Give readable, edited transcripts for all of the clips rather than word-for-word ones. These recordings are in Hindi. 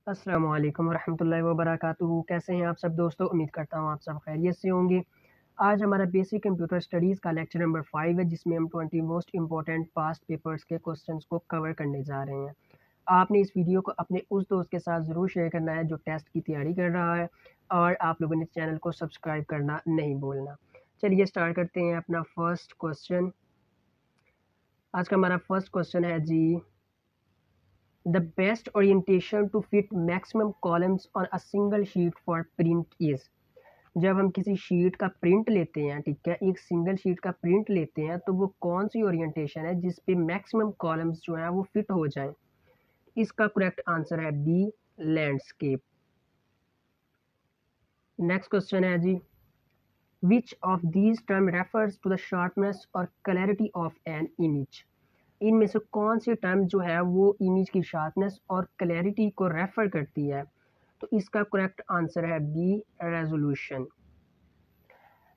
अस्सलाम वालेकुम वरहमतुल्लाहि वबरकातुहू। कैसे हैं आप सब दोस्तों? उम्मीद करता हूँ आप सब खैरियत से होंगे। आज हमारा बेसिक कंप्यूटर स्टडीज़ का लेक्चर नंबर 5 है, जिसमें हम 20 मोस्ट इम्पोर्टेंट पास्ट पेपर्स के क्वेश्चंस को कवर करने जा रहे हैं। आपने इस वीडियो को अपने उस दोस्त के साथ ज़रूर शेयर करना है जो टेस्ट की तैयारी कर रहा है, और आप लोगों ने चैनल को सब्सक्राइब करना नहीं भूलना। चलिए स्टार्ट करते हैं अपना फर्स्ट क्वेश्चन। आज का हमारा फर्स्ट क्वेश्चन है जी, The best orientation to fit maximum columns on a single sheet for print is। जब हम किसी शीट का प्रिंट लेते हैं, ठीक है, एक सिंगल शीट का प्रिंट लेते हैं, तो वो कौन सी ओरिएंटेशन है जिस पे मैक्सिमम कॉलम्स जो हैं वो फिट हो जाएं? इसका करेक्ट आंसर है बी, लैंडस्केप। नेक्स्ट क्वेश्चन है जी, which of these term refers to the sharpness और क्लैरिटी ऑफ एन इमेज। इनमें से कौन सी टर्म जो है वो इमेज की शार्पनेस और क्लैरिटी को रेफर करती है? तो इसका करेक्ट आंसर है बी, रेजोल्यूशन।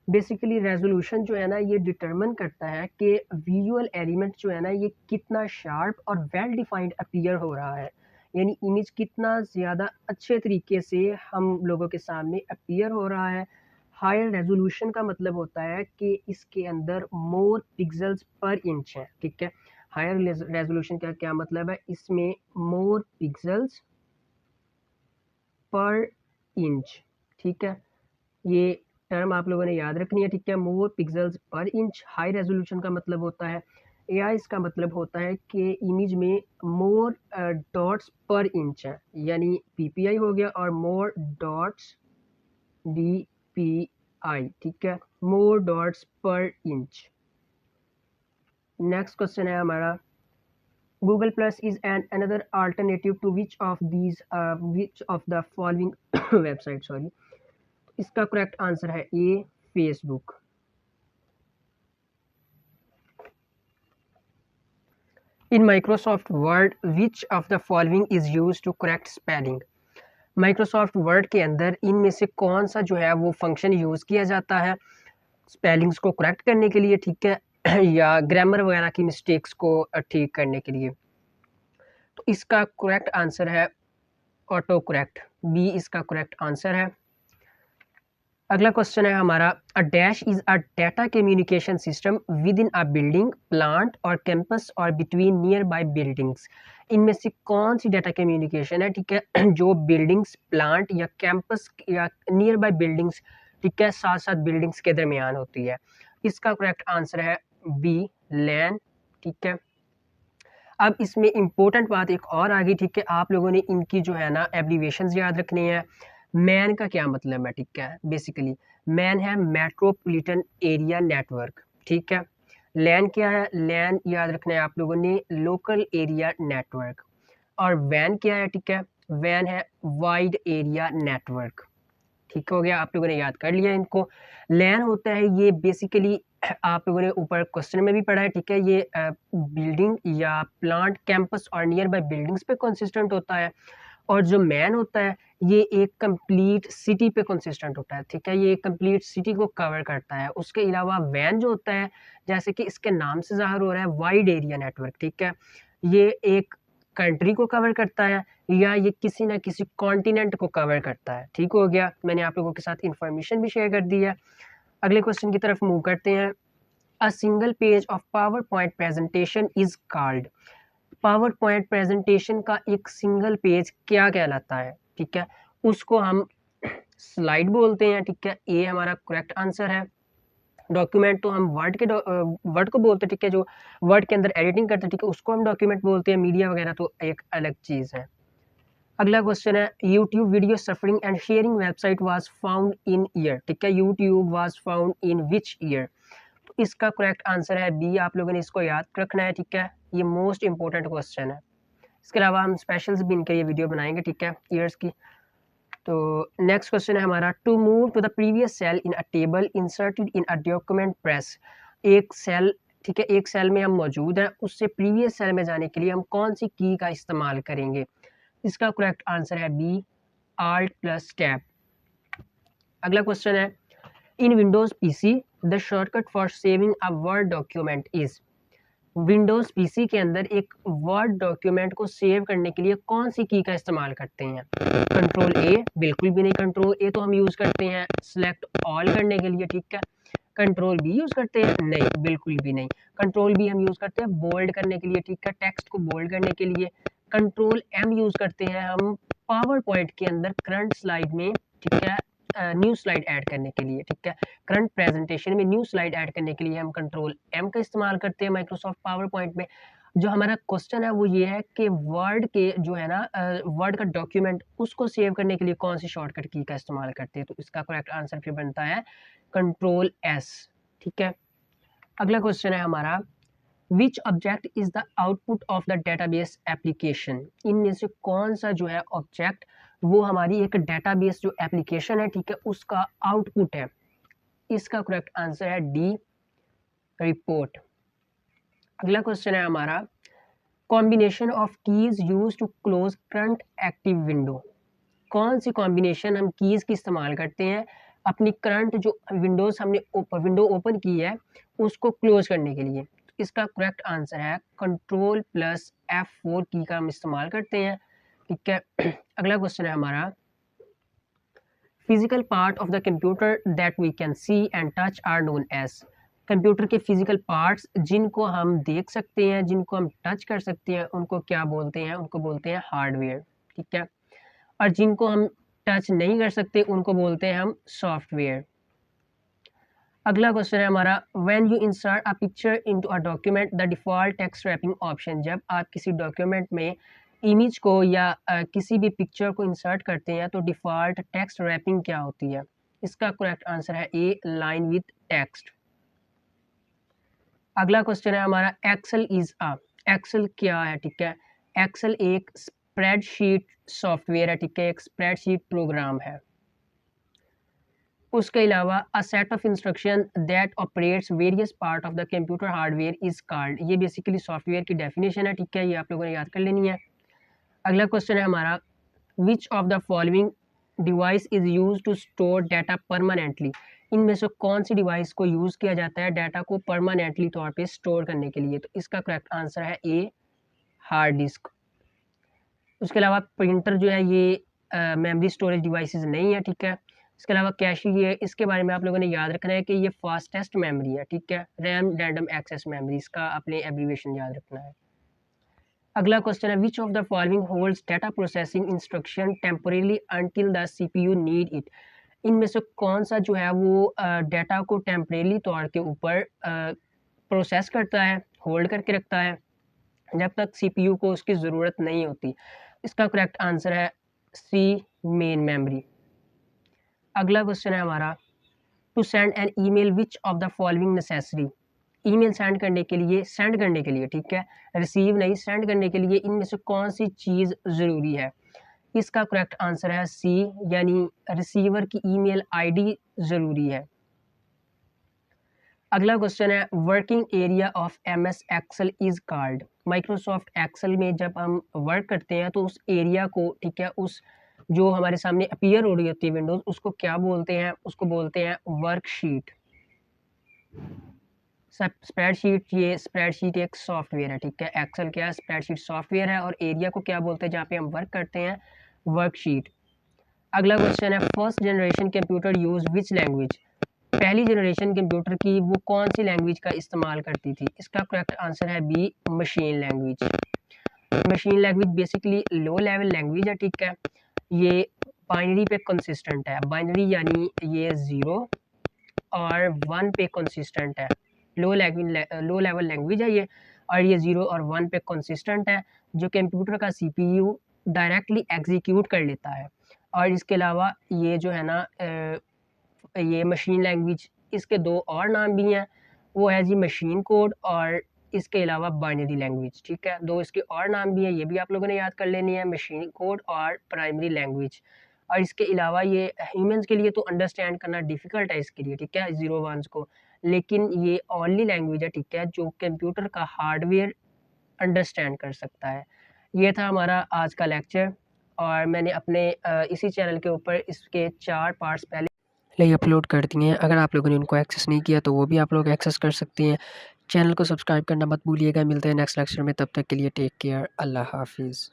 बेसिकली रेजोल्यूशन जो है ना, ये डिटरमिन करता है कि विजुअल एलिमेंट जो है ना, ये कितना शार्प और वेल डिफाइंड अपीयर हो रहा है, यानी इमेज कितना ज़्यादा अच्छे तरीके से हम लोगों के सामने अपीयर हो रहा है। हायर रेजोल्यूशन का मतलब होता है कि इसके अंदर मोर पिक्सेल्स पर इंच है, ठीक है। हायर रेजोल्यूशन का क्या मतलब है? इसमें मोर पिक्सेल्स पर इंच, ठीक है। ये टर्म आप लोगों ने याद रखनी है, ठीक है। मोर पिक्सेल्स पर इंच हाई रेजोल्यूशन का मतलब होता है। एआई इसका मतलब होता है कि इमेज में मोर डॉट्स पर इंच है, यानी पीपीआई हो गया, और मोर डॉट्स डीपीआई, ठीक है, मोर डॉट्स पर इंच। नेक्स्ट क्वेश्चन है हमारा, Google Plus is another alternative to which of the following website, sorry। इसका करेक्ट आंसर है A, Facebook. In Microsoft Word which of the following is use to correct spelling. Microsoft Word के अंदर इनमें से कौन सा जो है वो फंक्शन यूज़ किया जाता है स्पेलिंग्स को करेक्ट करने के लिए, ठीक है, या ग्रामर वगैरह की मिस्टेक्स को ठीक करने के लिए? तो इसका करेक्ट आंसर है ऑटो करेक्ट, बी इसका करेक्ट आंसर है। अगला क्वेश्चन है हमारा, a dash is a data communication system with in a building, plant और कैंपस और बिटवीन नियर बाय बिल्डिंग्स। इनमें से कौन सी डाटा कम्युनिकेशन है, ठीक है, जो बिल्डिंग्स, प्लांट या कैंपस या नियर बाय बिल्डिंग्स, ठीक है, साथ साथ बिल्डिंग्स के दरमियान होती है? इसका करेक्ट आंसर है बी, लैन, ठीक है। अब इसमें इम्पोर्टेंट बात एक और आ गई, ठीक है, आप लोगों ने इनकी जो है ना एब्रीविएशंस याद रखनी है। मैन का क्या मतलब है, ठीक है, बेसिकली मैन है मेट्रोपॉलिटन एरिया नेटवर्क, ठीक है। लैन क्या है? लैन याद रखना है आप लोगों ने, लोकल एरिया नेटवर्क। और वैन क्या है, ठीक है, वैन है वाइड एरिया नेटवर्क। ठीक हो गया, आप लोगों ने याद कर लिया इनको। लैन होता है ये बेसिकली, आप लोगों ने ऊपर क्वेश्चन में भी पढ़ा है, ठीक है, ये बिल्डिंग या प्लांट, कैंपस और नियर बाय बिल्डिंग्स पे कंसिस्टेंट होता है। और जो मैन होता है ये एक कंप्लीट सिटी पे कंसिस्टेंट होता है, ठीक है, ये एक कंप्लीट सिटी को कवर करता है। उसके अलावा वैन जो होता है, जैसे कि इसके नाम से ज़ाहिर हो रहा है, वाइड एरिया नेटवर्क, ठीक है, ये एक कंट्री को कवर करता है या ये किसी ना किसी कॉन्टिनेंट को कवर करता है। ठीक हो गया, मैंने आप लोगों के साथ इंफॉर्मेशन भी शेयर कर दी है। अगले क्वेश्चन की तरफ मूव करते हैं। A single page of power point presentation is called. Power point presentation का एक सिंगल पेज क्या कहलाता है, ठीक है, उसको हम स्लाइड बोलते हैं, ठीक है, ये हमारा करेक्ट आंसर है। डॉक्यूमेंट तो हम वर्ड को बोलते हैं, ठीक है, जो वर्ड के अंदर एडिटिंग करते हैं, ठीक है, उसको हम डॉक्यूमेंट बोलते हैं। मीडिया वगैरह तो एक अलग चीज़ है। अगला क्वेश्चन है, YouTube video suffering and sharing website was found in year, ठीक है, YouTube was found in which year? तो इसका करेक्ट आंसर है बी, आप लोगों ने इसको याद रखना है, ठीक है, ये मोस्ट इंपॉर्टेंट क्वेश्चन है। इसके अलावा हम स्पेशल्स भी इनके ये वीडियो बनाएंगे, ठीक है, ईयर्स की। तो नेक्स्ट क्वेश्चन है हमारा, to move to the previous cell in a table inserted in a document press. एक सेल, ठीक है, एक सेल में हम मौजूद हैं, उससे प्रीवियस सेल में जाने के लिए हम कौन सी की का इस्तेमाल करेंगे? इसका करेक्ट आंसर है बी, आल्ट प्लस टैब। अगला क्वेश्चन है, in Windows PC the shortcut for saving a Word document is. Windows PC के अंदर एक वर्ड डॉक्यूमेंट को सेव करने के लिए कौन सी की का इस्तेमाल करते हैं? कंट्रोल ए, बिल्कुल भी नहीं। कंट्रोल ए तो हम यूज़ करते हैं सेलेक्ट ऑल करने के लिए, ठीक है। कंट्रोल बी यूज़ करते हैं? नहीं, बिल्कुल भी नहीं। कंट्रोल बी हम यूज़ करते हैं बोल्ड करने के लिए, ठीक है, टेक्स्ट को बोल्ड करने के लिए। कंट्रोल एम यूज़ करते हैं हम पावर पॉइंट के अंदर करंट स्लाइड में, ठीक है, न्यू स्लाइड ऐड करने के लिए, ठीक है। करंट प्रेजेंटेशन में न्यू स्लाइड ऐड करने के लिए हम कंट्रोल एम का इस्तेमाल करते हैं माइक्रोसॉफ्ट पावर पॉइंट में। जो हमारा क्वेश्चन है वो ये है कि वर्ड के जो है ना वर्ड का डॉक्यूमेंट उसको सेव करने के लिए कौन सी शॉर्टकट की का इस्तेमाल करते हैं? तो इसका करेक्ट आंसर फिर बनता है कंट्रोल एस, ठीक है। अगला क्वेश्चन है हमारा, which object is the output of the database application? इनमें से कौन सा जो है ऑब्जेक्ट वो हमारी एक डेटाबेस जो एप्लीकेशन है, ठीक है, उसका आउटपुट है? इसका करेक्ट आंसर है डी, रिपोर्ट। अगला क्वेश्चन है हमारा, combination of keys use to close current active window? कौन सी कॉम्बिनेशन हम कीज की इस्तेमाल करते हैं अपनी करंट जो विंडोज हमने विंडो ओपन की है उसको क्लोज करने के लिए? इसका करेक्ट आंसर है कंट्रोल प्लस F4 की का हम इस्तेमाल करते हैं, ठीक है। अगला क्वेश्चन है हमारा, physical part of the computer that we can see and touch are known as? Computer के फिजिकल पार्ट्स जिनको हम देख सकते हैं, जिनको हम टच कर सकते हैं, उनको क्या बोलते हैं? उनको बोलते हैं हार्डवेयर, ठीक है। और जिनको हम टच नहीं कर सकते उनको बोलते हैं हम सॉफ्टवेयर। अगला क्वेश्चन है हमारा, when you insert a picture into a document the default text wrapping option? जब आप किसी डॉक्यूमेंट में इमेज को या किसी भी पिक्चर को इंसर्ट करते हैं तो डिफ़ॉल्ट टेक्स्ट रैपिंग क्या होती है? इसका करेक्ट आंसर है ए, लाइन विद टेक्स्ट। अगला क्वेश्चन है हमारा, एक्सेल इज अ? एक्सेल क्या है, ठीक है। एक्सेल एक स्प्रेडशीट सॉफ्टवेयर है, ठीक है, एक स्प्रेडशीट प्रोग्राम है। उसके अलावा a set of instruction that operates various part of the computer hardware is called? ये बेसिकली सॉफ्टवेयर की डेफिनेशन है, ठीक है, ये आप लोगों ने याद कर लेनी है। अगला क्वेश्चन है हमारा, which of the following device is use to store data permanently? इनमें से कौन सी डिवाइस को यूज़ किया जाता है डाटा को परमानेंटली तौर पे स्टोर करने के लिए? तो इसका करेक्ट आंसर है ए, हार्ड डिस्क। उसके अलावा प्रिंटर जो है ये मेमोरी स्टोरेज डिवाइसेस नहीं है, ठीक है। इसके अलावा कैशे ये इसके बारे में आप लोगों ने याद रखना है कि ये फास्टेस्ट मेमोरी है, ठीक है, रैम रैंडम एक्सेस मेमोरी, इसका अपने एब्रीविएशन याद रखना है। अगला क्वेश्चन है, विच of the following holds data processing instruction temporarily until the CPU need it? इनमें से कौन सा जो है वो डाटा को टेम्परेरी तौर के ऊपर प्रोसेस करता है, होल्ड करके रखता है जब तक सीपीयू को उसकी ज़रूरत नहीं होती? इसका करेक्ट आंसर है सी, मेन मेमोरी। अगला क्वेश्चन है हमारा, to send an email which of the following necessary? Email send करने के लिए, ठीक है, रिसीव नहीं, सेंड करने के लिए इनमें से कौन सी चीज़ ज़रूरी है? इसका करेक्ट आंसर है सी, यानी रिसीवर की ईमेल आईडी ज़रूरी है। अगला क्वेश्चन है, working area of MS Excel is called? Microsoft Excel में जब हम वर्क करते हैं तो उस एरिया को, ठीक है, उस जो हमारे सामने अपीयर हो रही होती है विंडोज, उसको क्या बोलते हैं? उसको बोलते हैं वर्कशीट। स्प्रेडशीट, ये स्प्रेडशीट एक सॉफ्टवेयर है, ठीक है, एक्सेल क्या है, स्प्रेडशीट सॉफ्टवेयर है, और एरिया को क्या बोलते हैं जहाँ पे हम वर्क करते हैं? वर्कशीट। अगला क्वेश्चन है, first generation computer use which language? पहली जनरेशन कंप्यूटर की वो कौन सी लैंग्वेज का इस्तेमाल करती थी? इसका करेक्ट आंसर है B, machine language. Machine language basically low level language है, ठीक है, ये बाइनरी पे कंसिस्टेंट है। बाइनरी यानी ये 0 और 1 पे कंसिस्टेंट है। लो लेवल लैंग्वेज है ये, और ये 0 और 1 पे कंसिस्टेंट है, जो कंप्यूटर का सीपीयू डायरेक्टली एग्जीक्यूट कर लेता है। और इसके अलावा ये जो है ना ये मशीन लैंग्वेज, इसके दो और नाम भी हैं, वो है जी मशीन कोड और इसके अलावा बाइनरी लैंग्वेज, ठीक है, दो इसके और नाम भी हैं, ये भी आप लोगों ने याद कर लेनी है, मशीन कोड और प्राइमरी लैंग्वेज। और इसके अलावा ये ह्यूमंस के लिए तो अंडरस्टैंड करना डिफ़िकल्ट है इसके लिए, ठीक है, 0 1 को, लेकिन ये ओनली लैंग्वेज है, ठीक है, जो कंप्यूटर का हार्डवेयर अंडरस्टैंड कर सकता है। ये था हमारा आज का लेक्चर, और मैंने अपने इसी चैनल के ऊपर इसके 4 पार्ट्स पहले अपलोड कर दिए हैं। अगर आप लोगों ने उनको एक्सेस नहीं किया तो वो भी आप लोग एक्सेस कर सकते हैं। चैनल को सब्सक्राइब करना मत भूलिएगा। मिलते हैं नेक्स्ट लेक्चर में, तब तक के लिए टेक केयर, अल्लाह हाफिज़।